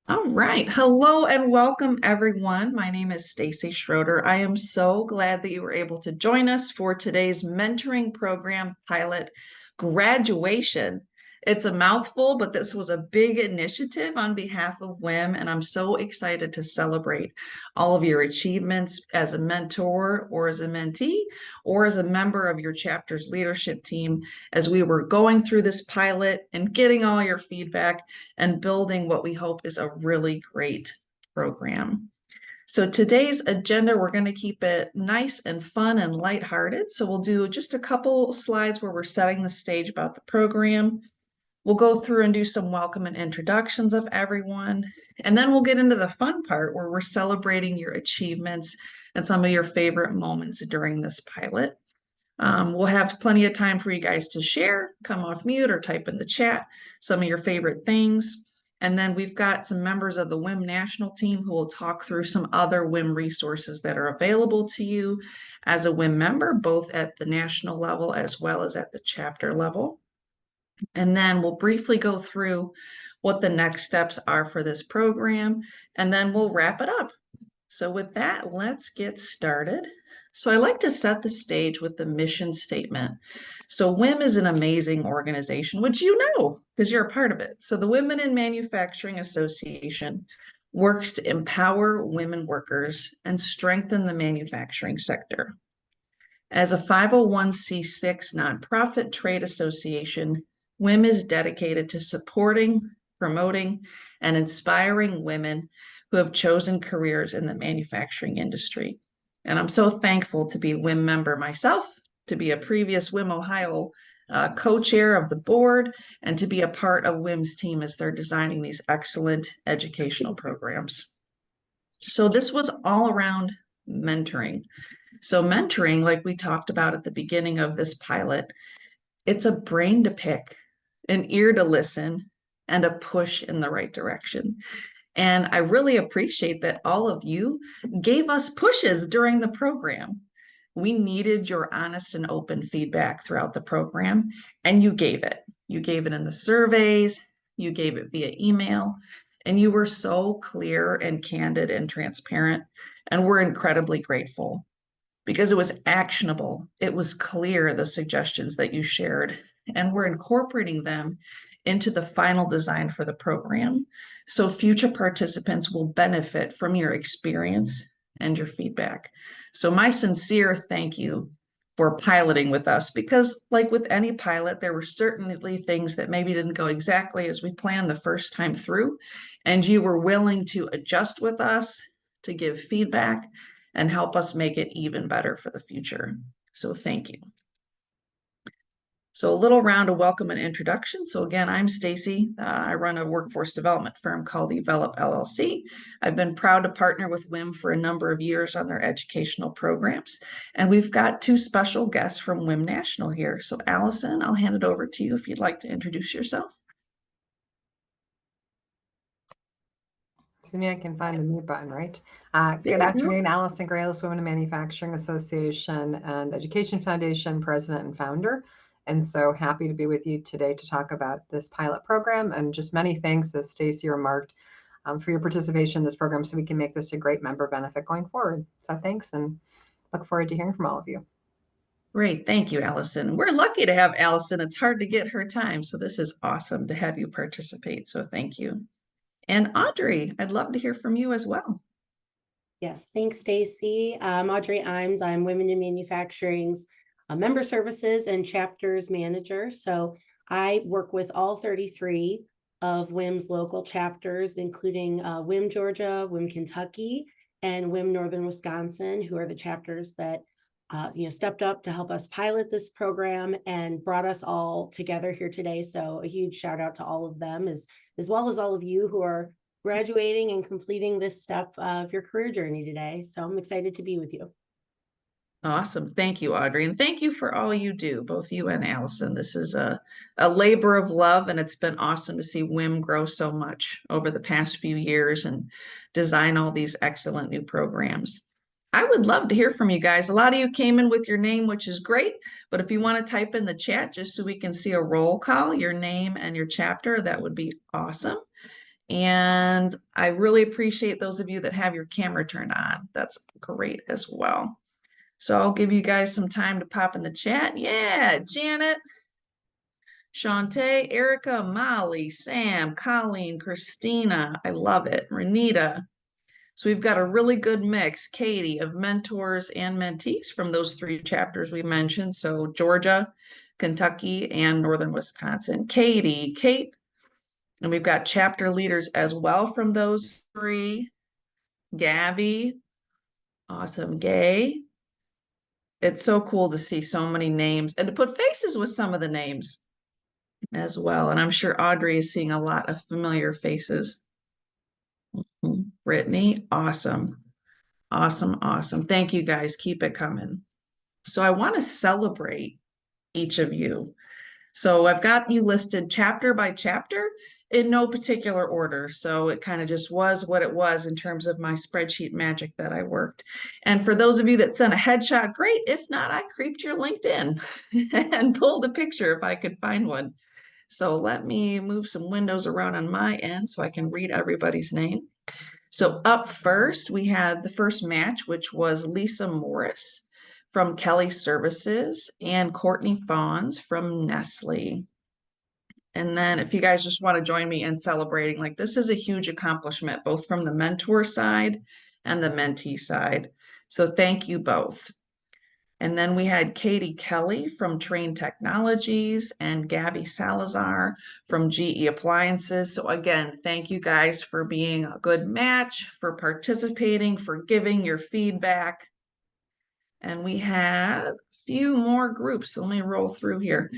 All right. Hello and welcome, everyone. My name is Stacy Schroeder. I am so glad that you were able to join us for today's mentoring program pilot graduation. It's a mouthful, but this was a big initiative on behalf of WiM, and I'm so excited to celebrate all of your achievements as a mentor or as a mentee or as a member of your chapter's leadership team as we were going through this pilot and getting all your feedback and building what we hope is a really great program. So today's agenda, we're going to keep it nice and fun and lighthearted. So we'll do just a couple slides where we're setting the stage about the program. We'll go through and do some welcome and introductions of everyone. And then we'll get into the fun part where we're celebrating your achievements and some of your favorite moments during this pilot. We'll have plenty of time for you guys to share, come off mute or type in the chat some of your favorite things. And then we've got some members of the WiM national team who will talk through some other WiM resources that are available to you as a WiM member, both at the national level as well as at the chapter level. And then we'll briefly go through what the next steps are for this program, and then we'll wrap it up. So with that, let's get started. So I like to set the stage with the mission statement. So WiM is an amazing organization, which you know because you're a part of it. So the Women in Manufacturing Association works to empower women workers and strengthen the manufacturing sector. As a 501c6 nonprofit trade association, WiM is dedicated to supporting, promoting, and inspiring women who have chosen careers in the manufacturing industry. And I'm so thankful to be a WiM member myself, to be a previous WiM Ohio co-chair of the board, and to be a part of WiM's team as they're designing these excellent educational programs. So this was all around mentoring. So mentoring, like we talked about at the beginning of this pilot, it's a brain to pick, an ear to listen, and a push in the right direction. And I really appreciate that all of you gave us pushes during the program. We needed your honest and open feedback throughout the program, and you gave it. You gave it in the surveys, you gave it via email, and you were so clear and candid and transparent. And we're incredibly grateful because it was actionable. It was clear, the suggestions that you shared, and we're incorporating them into the final design for the program. So future participants will benefit from your experience and your feedback. So my sincere thank you for piloting with us, because like with any pilot, there were certainly things that maybe didn't go exactly as we planned the first time through, and you were willing to adjust with us, to give feedback, and help us make it even better for the future. So thank you. So a little round of welcome and introduction. So again, I'm Stacy. I run a workforce development firm called Develop LLC. I've been proud to partner with WiM for a number of years on their educational programs. And we've got two special guests from WiM National here. So Allison, I'll hand it over to you if you'd like to introduce yourself. See me, I can find the mute button, right? Good Yeah. afternoon, Allison Graylis, Women in Manufacturing Association and Education Foundation President and Founder. And so happy to be with you today to talk about this pilot program, and just many thanks, as Stacy remarked, for your participation in this program so we can make this a great member benefit going forward. So thanks, and look forward to hearing from all of you. Great. Thank you, Allison. We're lucky to have Allison. It's hard to get her time. So this is awesome to have you participate. So thank you. And Audrey, I'd love to hear from you as well. Yes, thanks, Stacy. Audrey Imes. I'm Women in Manufacturing's Member Services and Chapters Manager. So I work with all 33 of WiM's local chapters, including WiM Georgia, WiM Kentucky, and WiM Northern Wisconsin, who are the chapters that stepped up to help us pilot this program and brought us all together here today. So a huge shout out to all of them, as well as all of you who are graduating and completing this step of your career journey today. So I'm excited to be with you. Awesome. Thank you, Audrey. And thank you for all you do, both you and Allison. This is a labor of love, and it's been awesome to see WiM grow so much over the past few years and design all these excellent new programs. I would love to hear from you guys. A lot of you came in with your name, which is great, but if you want to type in the chat just so we can see a roll call, your name and your chapter, that would be awesome. And I really appreciate those of you that have your camera turned on. That's great as well. So I'll give you guys some time to pop in the chat. Yeah, Janet, Shantae, Erica, Molly, Sam, Colleen, Christina. I love it. Renita. So we've got a really good mix, Katie, of mentors and mentees from those three chapters we mentioned. So Georgia, Kentucky, and Northern Wisconsin. Katie, Kate, and we've got chapter leaders as well from those three. Gabby, awesome, Gay. It's so cool to see so many names and to put faces with some of the names as well. And I'm sure Audrey is seeing a lot of familiar faces. Brittany, awesome. Awesome, awesome. Thank you guys. Keep it coming. So I want to celebrate each of you. So I've got you listed chapter by chapter in no particular order. So it kind of just was what it was in terms of my spreadsheet magic that I worked. And for those of you that sent a headshot, great. If not, I creeped your LinkedIn and pulled a picture if I could find one. So let me move some windows around on my end so I can read everybody's name. So up first, we had the first match, which was Lisa Morris from Kelly Services and Courtney Fawns from Nestle. And then if you guys just want to join me in celebrating, like this is a huge accomplishment, both from the mentor side and the mentee side. So thank you both. And then we had Katie Kelly from Train Technologies and Gabby Salazar from GE Appliances. So again, thank you guys for being a good match, for participating, for giving your feedback. And we had a few more groups. So let me roll through here.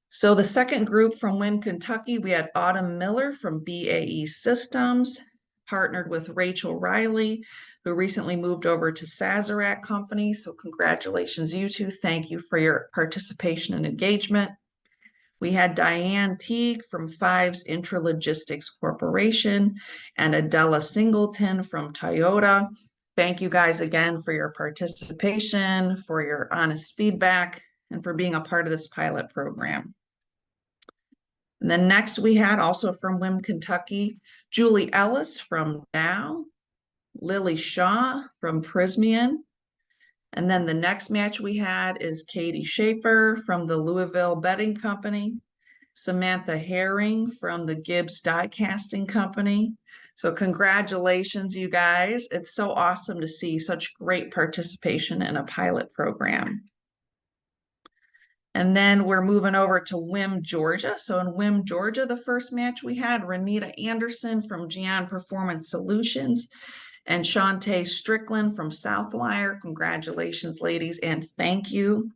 So the second group from WiM Kentucky, we had Autumn Miller from BAE Systems, partnered with Rachel Riley, who recently moved over to Sazerac Company. So congratulations, you two. Thank you for your participation and engagement. We had Diane Teague from Fives Intralogistics Corporation and Adela Singleton from Toyota. Thank you guys again for your participation, for your honest feedback, and for being a part of this pilot program. And then next we had also from WiM Kentucky, Julie Ellis from Dow, Lily Shaw from Prismian. And then the next match we had is Katie Schaefer from the Louisville Bedding Company, Samantha Herring from the Gibbs Die Casting Company. So congratulations, you guys. It's so awesome to see such great participation in a pilot program. And then we're moving over to WiM, Georgia. So in WiM, Georgia, the first match we had Renita Anderson from Gian Performance Solutions and Shantae Strickland from Southwire. Congratulations, ladies, and thank you.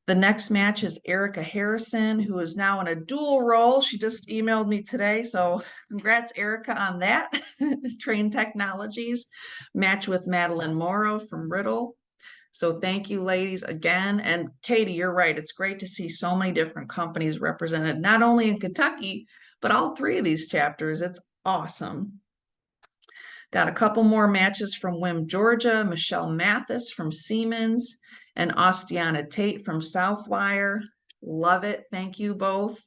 The next match is Erica Harrison, who is now in a dual role. She just emailed me today, so congrats, Erica, on that. Train Technologies match with Madeline Morrow from Riddle. So thank you, ladies, again. And Katie, you're right. It's great to see so many different companies represented, not only in Kentucky, but all three of these chapters. It's awesome. Got a couple more matches from WiM, Georgia, Michelle Mathis from Siemens and Ostiana Tate from Southwire. Love it. Thank you both.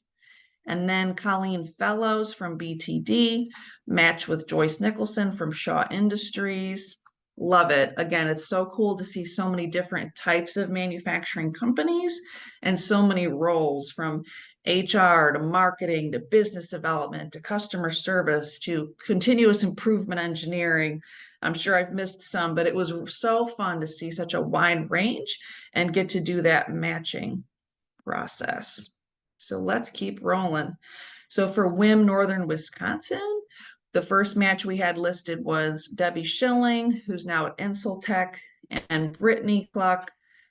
And then Colleen Fellows from BTD, match with Joyce Nicholson from Shaw Industries. Love it. Again, it's so cool to see so many different types of manufacturing companies and so many roles from HR to marketing to business development to customer service to continuous improvement engineering. I'm sure I've missed some, but it was so fun to see such a wide range and get to do that matching process. So let's keep rolling. So for WiM Northern Wisconsin, the first match we had listed was Debbie Schilling, who's now at Insultech, and Brittany Cluck,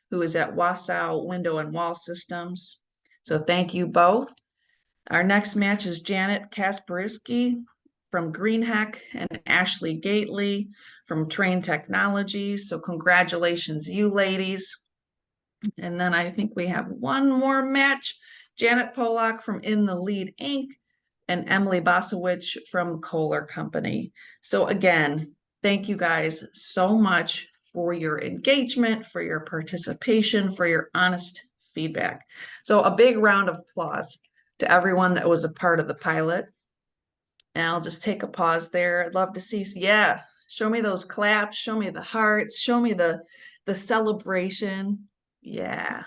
who is at Wausau Window and Wall Systems. So thank you both. Our next match is Janet Kaspersky from Greenheck and Ashley Gately from Train Technologies. So congratulations, you ladies. And then I think we have one more match, Janet Polak from In the Lead Inc. and Emily Bosowich from Kohler Company. So again, thank you guys so much for your engagement, for your participation, for your honest feedback. So a big round of applause to everyone that was a part of the pilot. And I'll just take a pause there. I'd love to see, yes, show me those claps, show me the hearts, show me the celebration. Yeah.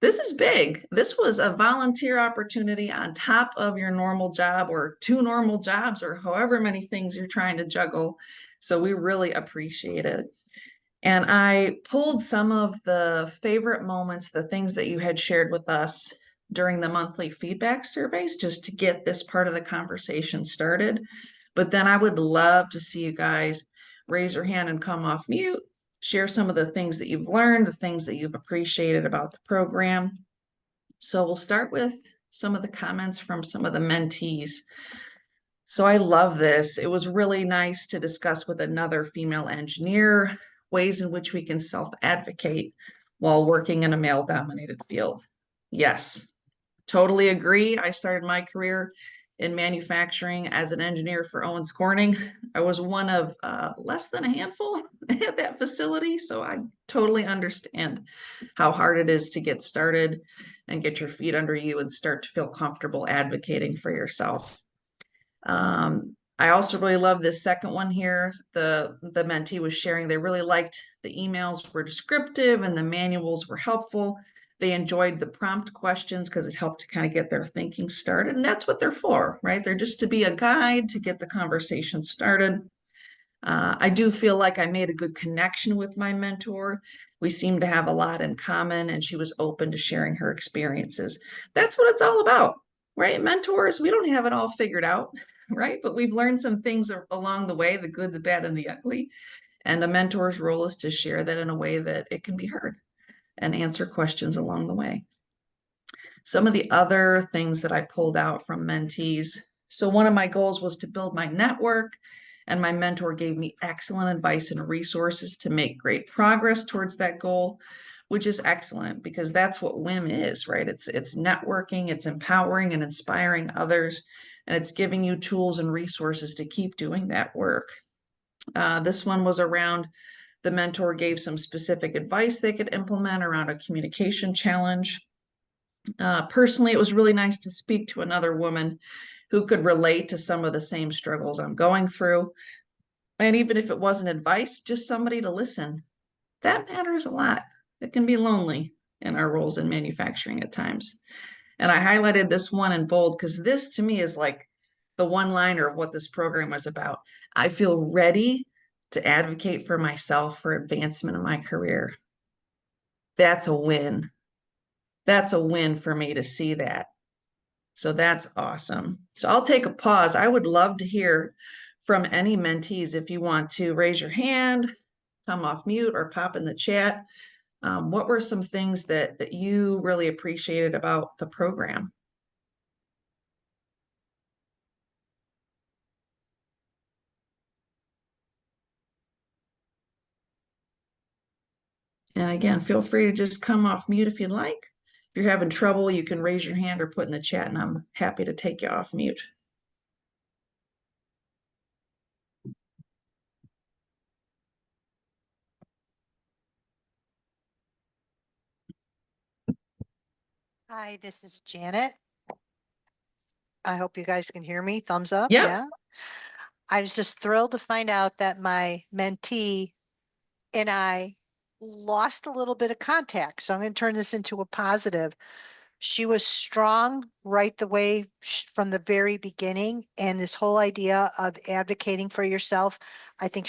This is big. This was a volunteer opportunity on top of your normal job or two normal jobs or however many things you're trying to juggle. So we really appreciate it. And I pulled some of the favorite moments, the things that you had shared with us during the monthly feedback surveys, just to get this part of the conversation started. But then I would love to see you guys raise your hand and come off mute, share some of the things that you've learned, the things that you've appreciated about the program. So we'll start with some of the comments from some of the mentees. So I love this. It was really nice to discuss with another female engineer ways in which we can self-advocate while working in a male-dominated field. Yes, totally agree. I started my career in manufacturing as an engineer for Owens Corning. I was one of less than a handful at that facility, so I totally understand how hard it is to get started and get your feet under you and start to feel comfortable advocating for yourself. I also really love this second one here. The mentee was sharing they really liked the emails were descriptive and the manuals were helpful. They enjoyed the prompt questions because it helped to kind of get their thinking started. And that's what they're for, right? They're just to be a guide to get the conversation started. I do feel like I made a good connection with my mentor. We seem to have a lot in common, and she was open to sharing her experiences. That's what it's all about, right? Mentors, we don't have it all figured out, right? But we've learned some things along the way, the good, the bad, and the ugly. And a mentor's role is to share that in a way that it can be heard and answer questions along the way. Some of the other things that I pulled out from mentees. So one of my goals was to build my network, and my mentor gave me excellent advice and resources to make great progress towards that goal, which is excellent because that's what WiM is, right? It's networking, it's empowering and inspiring others, and it's giving you tools and resources to keep doing that work. This one was around the mentor gave some specific advice they could implement around a communication challenge. Personally, it was really nice to speak to another woman who could relate to some of the same struggles I'm going through. And even if it wasn't advice, just somebody to listen. That matters a lot. It can be lonely in our roles in manufacturing at times. And I highlighted this one in bold because this to me is like the one liner of what this program was about. I feel ready to advocate for myself for advancement in my career. That's a win. That's a win for me to see that. So that's awesome. So I'll take a pause. I would love to hear from any mentees if you want to raise your hand, come off mute, or pop in the chat. What were some things that you really appreciated about the program? And again, feel free to just come off mute if you'd like. If you're having trouble, you can raise your hand or put in the chat, and I'm happy to take you off mute. Hi, this is Janet. I hope you guys can hear me. Thumbs up. Yep. Yeah. I was just thrilled to find out that my mentee and I lost a little bit of contact. So I'm going to turn this into a positive. She was strong right the way from the very beginning. And this whole idea of advocating for yourself, I think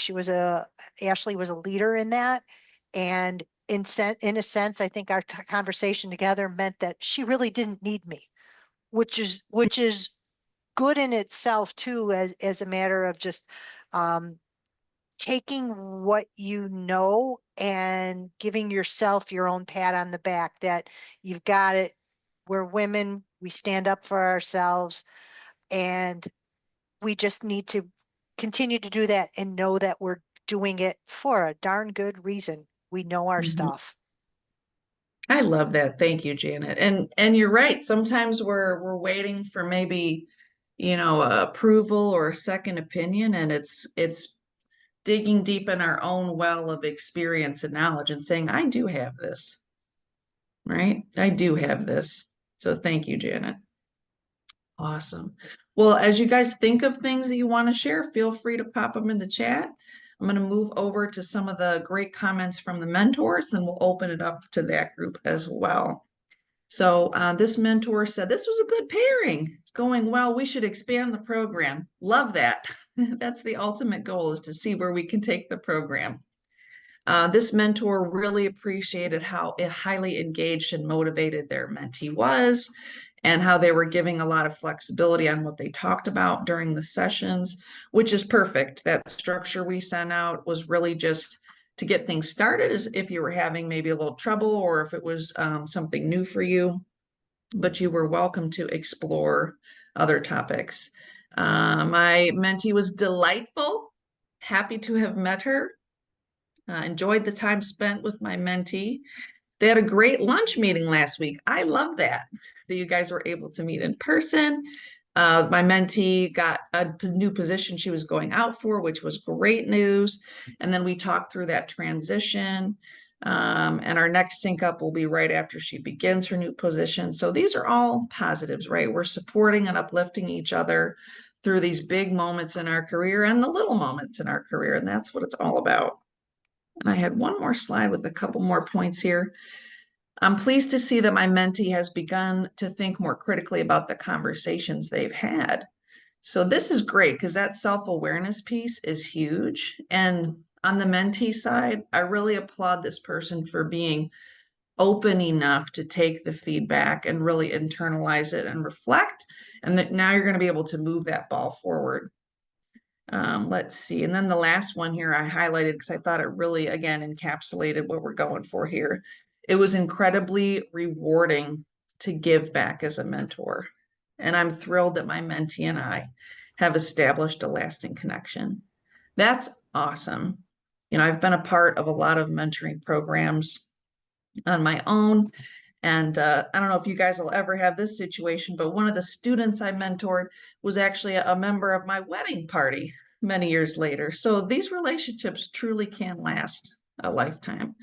Ashley was a leader in that. And in a sense, I think our conversation together meant that she really didn't need me, which is good in itself too, as a matter of just taking what you know and giving yourself your own pat on the back that you've got it. We're women, we stand up for ourselves, and we just need to continue to do that and know that we're doing it for a darn good reason. We know our stuff. I love that. Thank you, Janet. And you're right. Sometimes we're waiting for maybe, approval or a second opinion, and it's digging deep in our own well of experience and knowledge and saying, I do have this, right? I do have this. So thank you, Janet. Awesome. Well, as you guys think of things that you want to share, feel free to pop them in the chat. I'm going to move over to some of the great comments from the mentors, and we'll open it up to that group as well. So this mentor said, this was a good pairing. It's going well. We should expand the program. Love that. That's the ultimate goal, is to see where we can take the program. This mentor really appreciated how highly engaged and motivated their mentee was, and how they were giving a lot of flexibility on what they talked about during the sessions, which is perfect. That structure we sent out was really just to get things started, as if you were having maybe a little trouble, or if it was something new for you, but you were welcome to explore other topics. My mentee was delightful, happy to have met her, enjoyed the time spent with my mentee. They had a great lunch meeting last week. I love that you guys were able to meet in person. My mentee got a new position she was going out for, which was great news. And then we talked through that transition. And our next sync up will be right after she begins her new position. So these are all positives, right? We're supporting and uplifting each other through these big moments in our career and the little moments in our career. And that's what it's all about. And I had one more slide with a couple more points here. I'm pleased to see that my mentee has begun to think more critically about the conversations they've had. So this is great, because that self-awareness piece is huge. And on the mentee side, I really applaud this person for being open enough to take the feedback and really internalize it and reflect. And that now you're going to be able to move that ball forward. Let's see. And then the last one here I highlighted because I thought it really, again, encapsulated what we're going for here. It was incredibly rewarding to give back as a mentor. And I'm thrilled that my mentee and I have established a lasting connection. That's awesome. You know, I've been a part of a lot of mentoring programs on my own. And I don't know if you guys will ever have this situation, but one of the students I mentored was actually a member of my wedding party many years later. So these relationships truly can last a lifetime.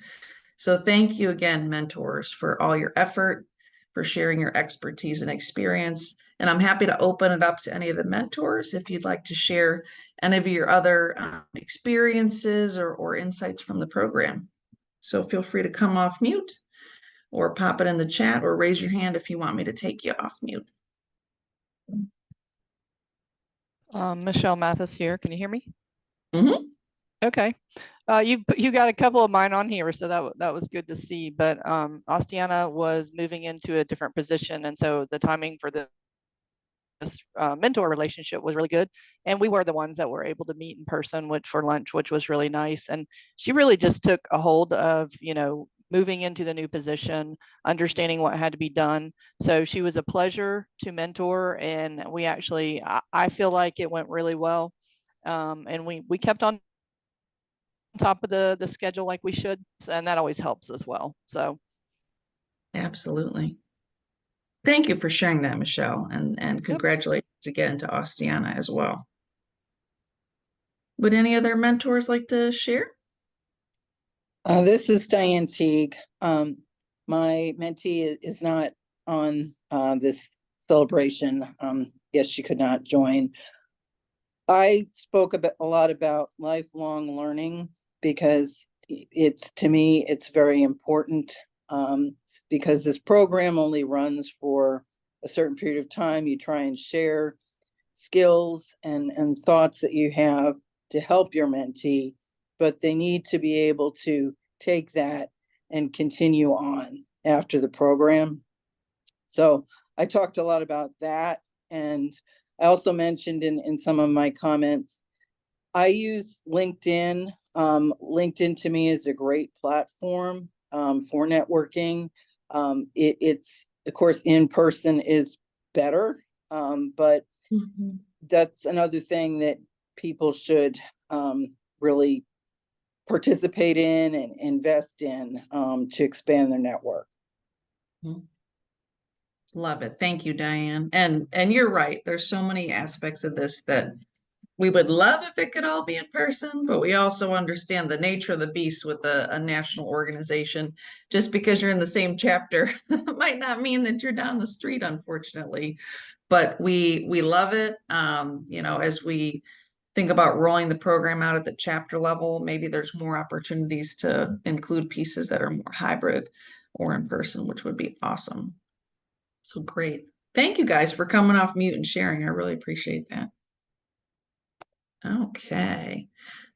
So thank you again, mentors, for all your effort, for sharing your expertise and experience. And I'm happy to open it up to any of the mentors if you'd like to share any of your other experiences or insights from the program. So feel free to come off mute, or pop it in the chat, or raise your hand if you want me to take you off mute. Michelle Mathis here. Can you hear me? Mm-hmm. Okay. You got a couple of mine on here, so that was good to see. But Ostiana was moving into a different position, and so the timing for this mentor relationship was really good. And we were the ones that were able to meet in person for lunch, which was really nice. And she really just took a hold of, moving into the new position, understanding what had to be done. So she was a pleasure to mentor, and we actually, I feel like it went really well. And we kept on top of the schedule like we should, and that always helps as well. So Absolutely. Thank you for sharing that, Michelle, and congratulations again to Ostiana as well. Would any other mentors like to share? This is Diane Teague. My mentee is not on this celebration. Yes, she could not join. I spoke a lot about lifelong learning because to me, it's very important, because this program only runs for a certain period of time. You try and share skills and thoughts that you have to help your mentee, but they need to be able to take that and continue on after the program. So I talked a lot about that. And I also mentioned in some of my comments, I use LinkedIn. LinkedIn to me is a great platform for networking. It's, of course, in person is better, but that's another thing that people should really participate in and invest in to expand their network. Love it. Thank you, Diane. And you're right. There's so many aspects of this that we would love if it could all be in person, but we also understand the nature of the beast with a national organization. Just because you're in the same chapter might not mean that you're down the street, unfortunately. but we love it. You know, as we think about rolling the program out at the chapter level, maybe there's more opportunities to include pieces that are more hybrid or in person, which would be awesome. So great. Thank you guys for coming off mute and sharing. I really appreciate that. Okay.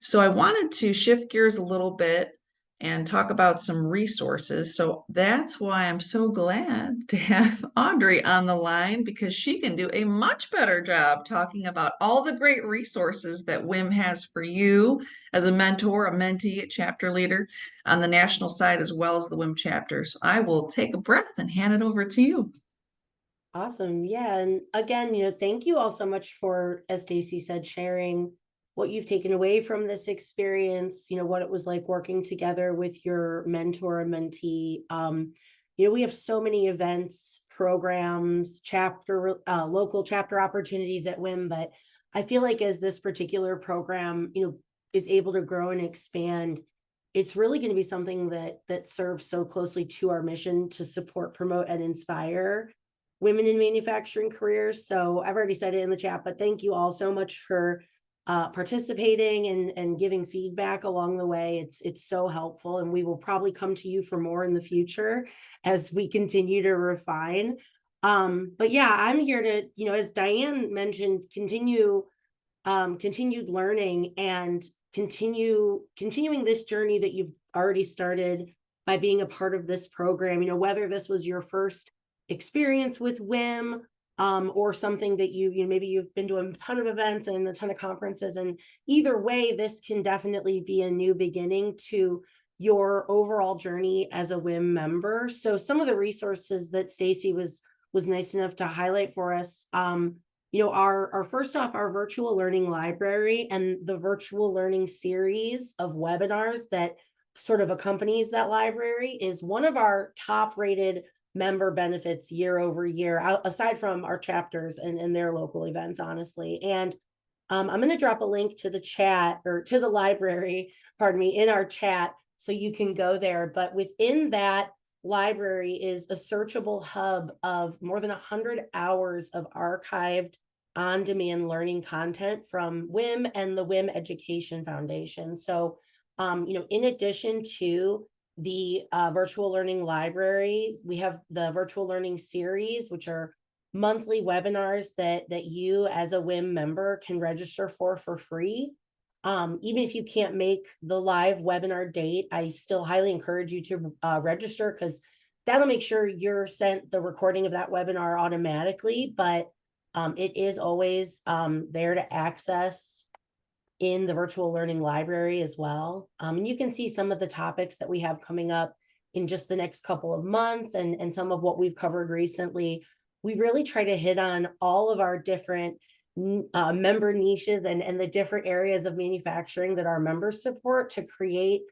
So I wanted to shift gears a little bit and talk about some resources. So that's why I'm so glad to have Audrey on the line, because she can do a much better job talking about all the great resources that WiM has for you as a mentor, a mentee, a chapter leader on the national side, as well as the WiM chapter. So I will take a breath and hand it over to you. Awesome. Yeah. And again, thank you all so much for, as Stacy said, sharing what you've taken away from this experience, what it was like working together with your mentor and mentee. We have so many events, programs, local chapter opportunities at WiM, but I feel like as this particular program, is able to grow and expand, it's really going to be something that serves so closely to our mission to support, promote, and inspire women in manufacturing careers. So I've already said it in the chat, but thank you all so much for participating and giving feedback along the way. It's so helpful, and we will probably come to you for more in the future as we continue to refine. But yeah, I'm here to, as Diane mentioned, continued learning and continuing this journey that you've already started by being a part of this program. Whether this was your first experience with WiM, or something that maybe you've been to a ton of events and a ton of conferences, and either way, this can definitely be a new beginning to your overall journey as a WiM member. So some of the resources that Stacy was nice enough to highlight for us, our first off, our virtual learning library and the virtual learning series of webinars that sort of accompanies that library is one of our top rated member benefits year over year, aside from our chapters and their local events, honestly. And I'm going to drop a link to the chat, or to the library, pardon me, in our chat, so you can go there. But within that library is a searchable hub of more than 100 hours of archived on-demand learning content from WiM and the WiM Education Foundation. So, in addition to the virtual learning library, we have the virtual learning series, which are monthly webinars that you as a WiM member can register for free. Even if you can't make the live webinar date, I still highly encourage you to register, because that'll make sure you're sent the recording of that webinar automatically. But it is always there to access in the virtual learning library as well. And you can see some of the topics that we have coming up in just the next couple of months, and some of what we've covered recently. We really try to hit on all of our different member niches and the different areas of manufacturing that our members support, to create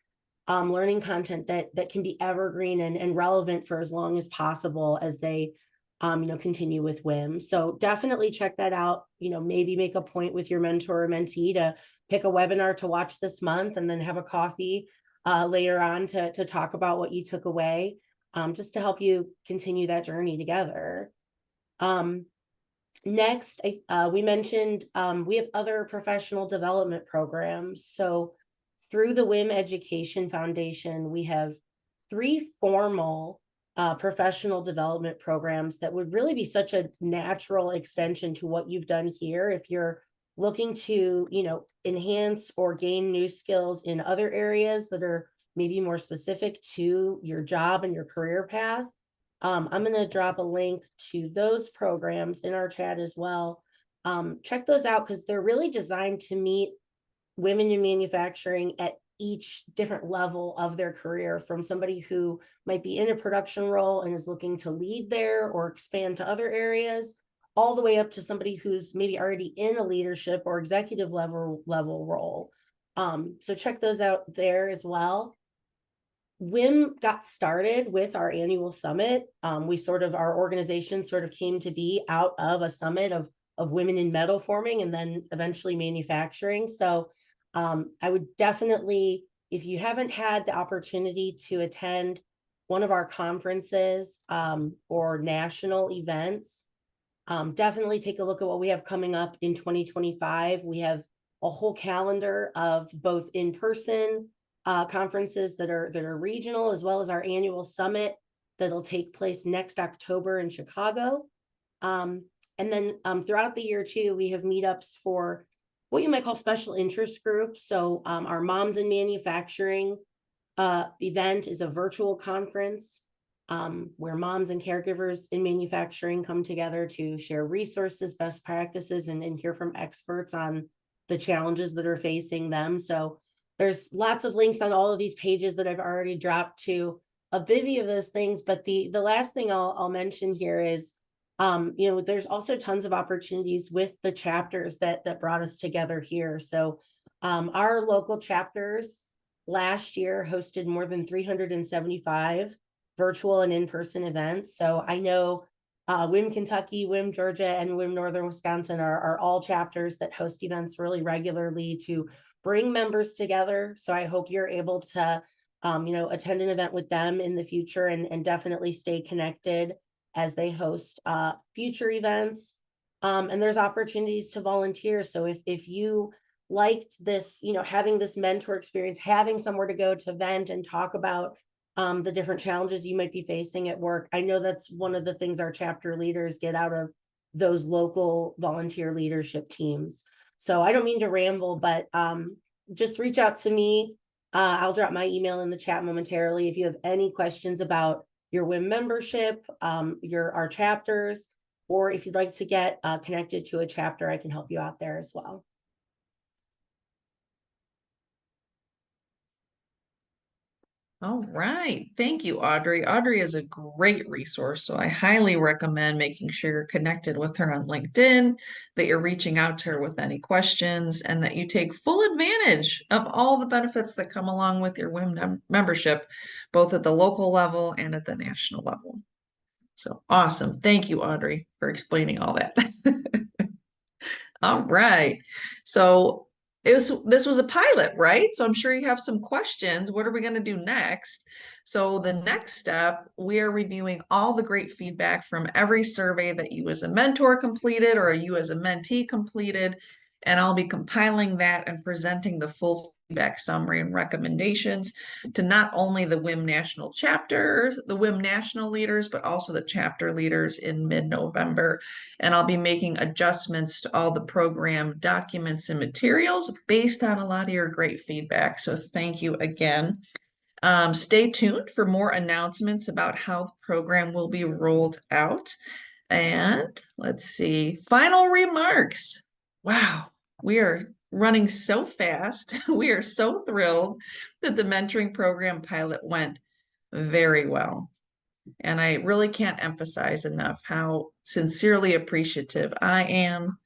learning content that can be evergreen and relevant for as long as possible as they continue with WiM. So definitely check that out. Maybe make a point with your mentor or mentee to pick a webinar to watch this month, and then have a coffee later on to talk about what you took away, just to help you continue that journey together. Next, we mentioned we have other professional development programs. So through the WiM Education Foundation, we have 3 formal professional development programs that would really be such a natural extension to what you've done here. If you're looking to, enhance or gain new skills in other areas that are maybe more specific to your job and your career path, I'm going to drop a link to those programs in our chat as well. Check those out, because they're really designed to meet women in manufacturing at each different level of their career, from somebody who might be in a production role and is looking to lead there or expand to other areas, all the way up to somebody who's maybe already in a leadership or executive level role. So check those out there as well. WiM got started with our annual summit. Our organization sort of came to be out of a summit of women in metal forming, and then eventually manufacturing. So I would definitely, if you haven't had the opportunity to attend one of our conferences or national events, definitely take a look at what we have coming up in 2025. We have a whole calendar of both in-person conferences that are regional, as well as our annual summit that'll take place next October in Chicago. And then throughout the year too, we have meetups for what you might call special interest groups. So our Moms in Manufacturing event is a virtual conference where moms and caregivers in manufacturing come together to share resources, best practices, and hear from experts on the challenges that are facing them. So there's lots of links on all of these pages that I've already dropped to a bevy of those things. But the last thing I'll mention here is, there's also tons of opportunities with the chapters that brought us together here. So our local chapters last year hosted more than 375 virtual and in-person events. So I know WiM Kentucky, WiM Georgia, and WiM Northern Wisconsin are all chapters that host events really regularly to bring members together. So I hope you're able to, attend an event with them in the future and definitely stay connected as they host future events. And there's opportunities to volunteer. So if you liked this, having this mentor experience, having somewhere to go to vent and talk about the different challenges you might be facing at work. I know that's one of the things our chapter leaders get out of those local volunteer leadership teams. So I don't mean to ramble, but just reach out to me. I'll drop my email in the chat momentarily. If you have any questions about your WiM membership, our chapters, or if you'd like to get connected to a chapter, I can help you out there as well. All right. Thank you, Audrey. Audrey is a great resource, so I highly recommend making sure you're connected with her on LinkedIn, that you're reaching out to her with any questions, and that you take full advantage of all the benefits that come along with your WiM membership, both at the local level and at the national level. So awesome. Thank you, Audrey, for explaining all that. All right. So this was a pilot, right? So I'm sure you have some questions. What are we going to do next? So the next step, we are reviewing all the great feedback from every survey that you as a mentor completed or you as a mentee completed. And I'll be compiling that and presenting the full feedback summary and recommendations to not only the WiM National chapter, the WiM National leaders, but also the chapter leaders in mid-November. And I'll be making adjustments to all the program documents and materials based on a lot of your great feedback. So thank you again. Stay tuned for more announcements about how the program will be rolled out. And let's see, final remarks. Wow, we are running so fast. We are so thrilled that the mentoring program pilot went very well. And I really can't emphasize enough how sincerely appreciative I am,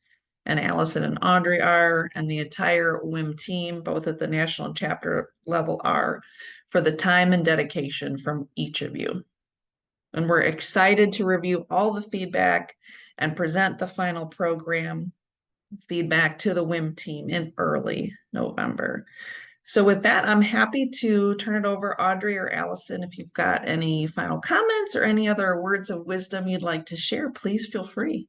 and Allison and Audrey are, and the entire WiM team, both at the national and chapter level, are for the time and dedication from each of you. And we're excited to review all the feedback and present the final program feedback to the WiM team in early November. So with that, I'm happy to turn it over, Audrey or Allison, if you've got any final comments or any other words of wisdom you'd like to share, please feel free.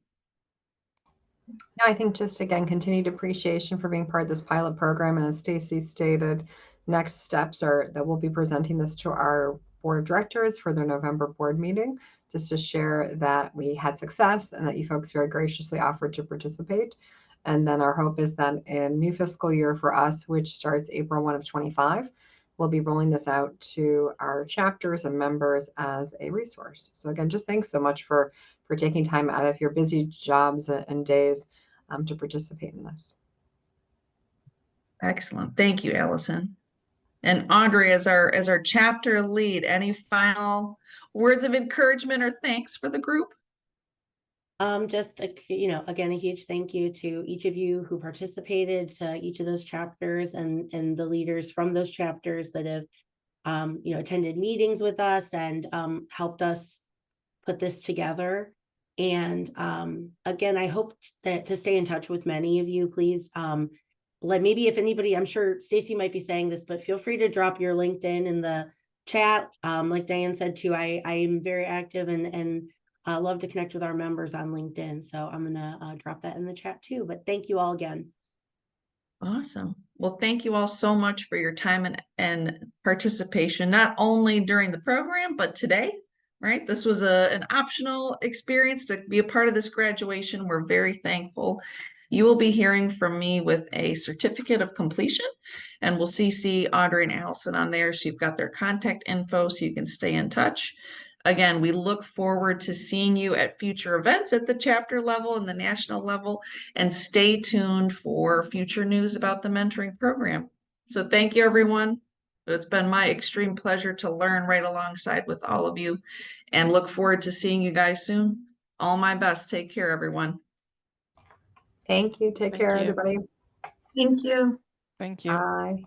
No, I think just again, continued appreciation for being part of this pilot program. And as Stacy stated, next steps are that we'll be presenting this to our board of directors for their November board meeting, just to share that we had success and that you folks very graciously offered to participate. And then our hope is that in new fiscal year for us, which starts April 1 of 25, we'll be rolling this out to our chapters and members as a resource. So again, just thanks so much for taking time out of your busy jobs and days to participate in this. Excellent. Thank you, Allison. And Audrey, as our chapter lead, any final words of encouragement or thanks for the group? Just again, a huge thank you to each of you who participated, to each of those chapters and the leaders from those chapters that have attended meetings with us and helped us put this together. And again, I hope that to stay in touch with many of you, please. Like maybe if anybody, I'm sure Stacy might be saying this, but feel free to drop your LinkedIn in the chat. Like Diane said too, I am very active and love to connect with our members on LinkedIn. So I'm gonna drop that in the chat too. But thank you all again. Awesome. Well, thank you all so much for your time and participation, not only during the program, but today, right? This was an optional experience to be a part of this graduation. We're very thankful. You will be hearing from me with a certificate of completion, and we'll CC Audrey and Allison on there so you've got their contact info so you can stay in touch. Again, we look forward to seeing you at future events at the chapter level and the national level, and stay tuned for future news about the mentoring program. So thank you, everyone. It's been my extreme pleasure to learn right alongside with all of you, and look forward to seeing you guys soon. All my best. Take care, everyone. Thank you. Take Thank care, you. everybody. Thank you. Thank you. Bye.